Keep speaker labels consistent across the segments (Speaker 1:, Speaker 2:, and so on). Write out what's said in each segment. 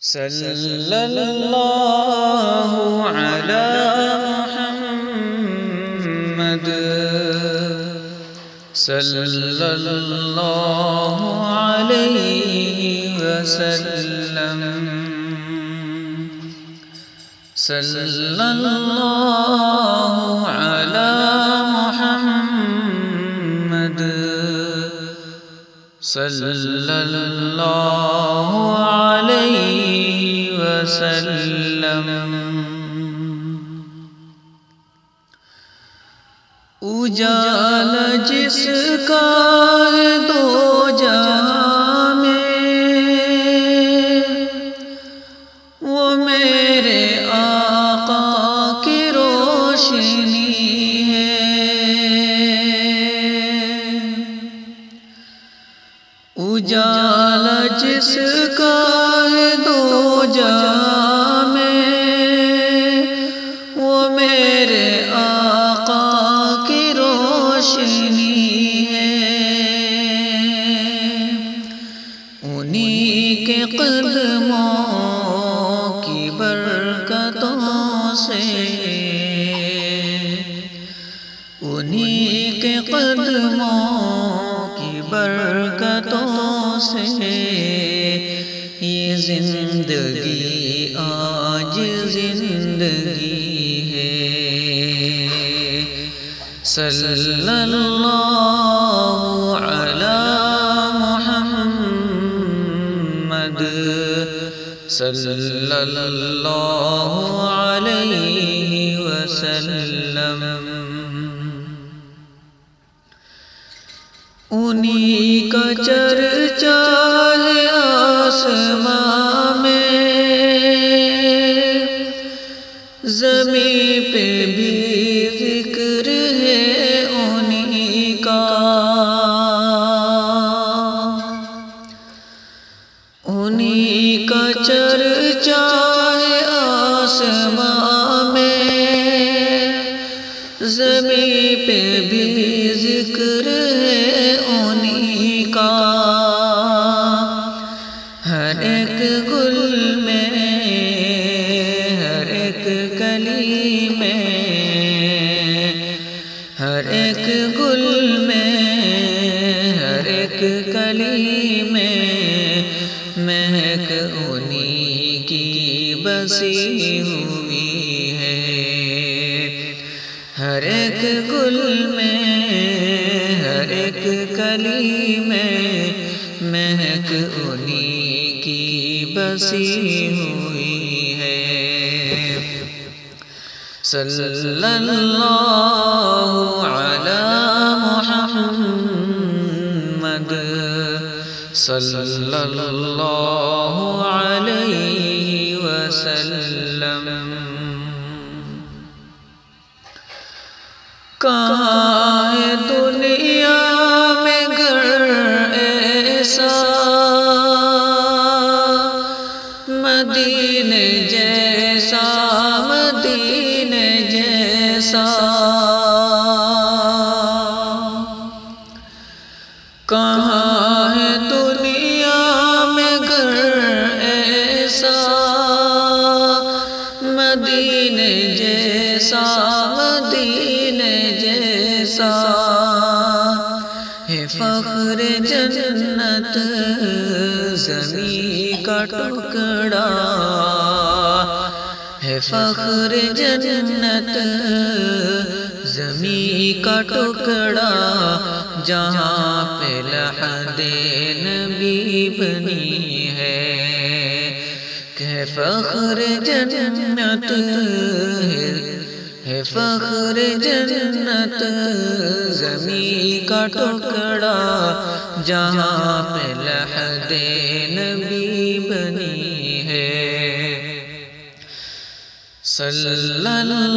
Speaker 1: صلی اللہ علی محمد صلی اللہ علیہ وسلم صلی اللہ علی محمد صلی اللہ علیہ وسلم۔ اجالا جس کا ہے دو جہاں میں، وہ میرے آقا کی روشنی ہے۔ اجالا جس کا ہے دو جہاں میں، وہ میرے آقا کی روشنی ہے۔ انہی کے قدموں کی برکتوں سے، انہی کے قدموں کی برکتوں سے یہ زندگی آج زندگی ہے۔ صلی اللہ علی محمد صلی اللہ علیہ وسلم۔ انہی کا چرچا ہے آسماں میں، زمین پہ بھی ذکر ہے انہی کا۔ انہی کا چرچا ہے آسماں میں، زمین پہ بھی ذکر ہے انہی کا۔ ہر ایک گل میں، ہر ایک کلی میں، ہر ایک گل میں، ہر ایک کلی میں مہک انہی کی بسی ہوئی ہے۔ ہر ایک گل میں، ہر ایک کلی میں مہک انہی کی بسی ہوئی ہے۔ صلی اللہ علی محمد صلی اللہ علیہ وسلم۔ کہاں ہے دنیا میں گھر ایسا، مدینے جیسا، مدینے جیسا۔ کہاں ہے دنیا میں گھر ایسا، مدینے جیسا، مدینے جیسا۔ ہے فخر جنت زمین کا ٹکڑا، ہے فخر جنت زمین کا ٹکڑا، جہاں پہ لحد نبی بنی ہے۔ کہ فخر جنت ہے فخر جنت زمین کا ٹکڑا، جہاں پہ لحد نبی بنی ہے۔ صلی اللہ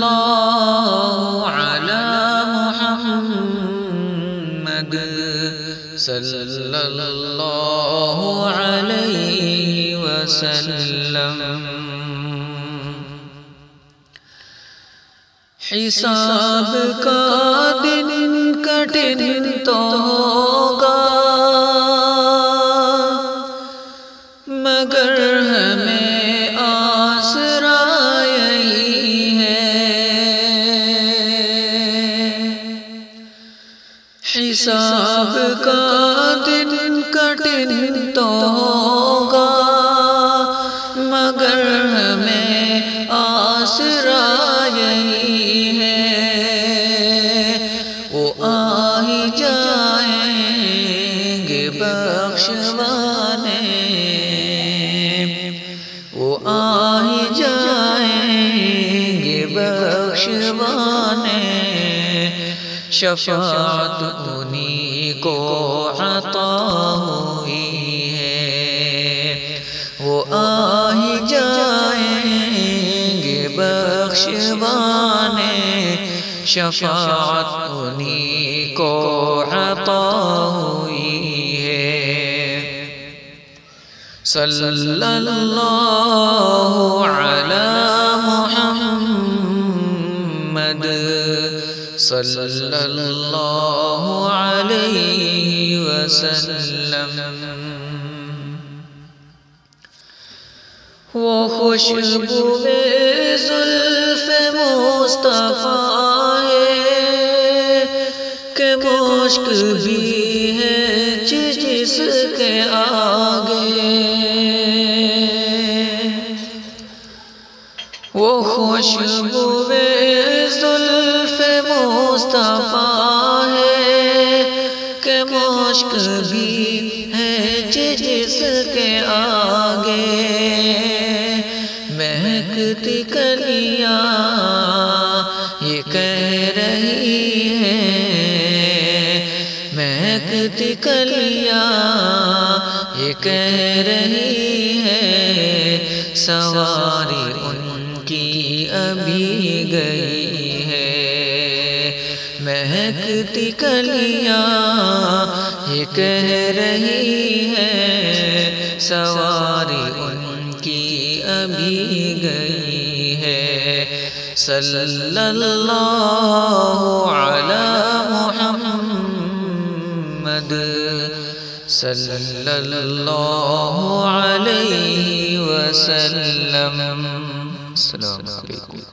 Speaker 1: علی محمد صلی اللہ علیہ وسلم۔ حساب کا دن کٹھن تو ہوگا، مگر ہمیں آ ہی جائیں گے بخشوانے، شفاعت انہی کو عطا ہوئی ہے، وہ آ ہی جائیں گے بخشوانے، شفاعت انہی کو عطا ہوئی ہے۔ صلی اللہ علی محمد، صلی اللہ علیہ وسلم۔ وہ خوشبوئے زلف مصطفیٰ ہے کہ مشک بھی ہے جس کے آگے، وہ خوشبوئے زلف مصطفیٰ ہے کہ مشک بھی ہے جس کے آگے، مہکتی کلیاں یہ کہہ رہی ہیں، مہکتی کلیاں یہ کہہ رہی ہیں، سواری ان کی ابھی گئی ہے، مہکتی کلیاں یہ کہہ رہی ہیں، سواری ان کی ابھی گئی ہے۔ صلی اللہ علی محمد، صلی اللہ علیہ وسلم۔ السلام علیکم۔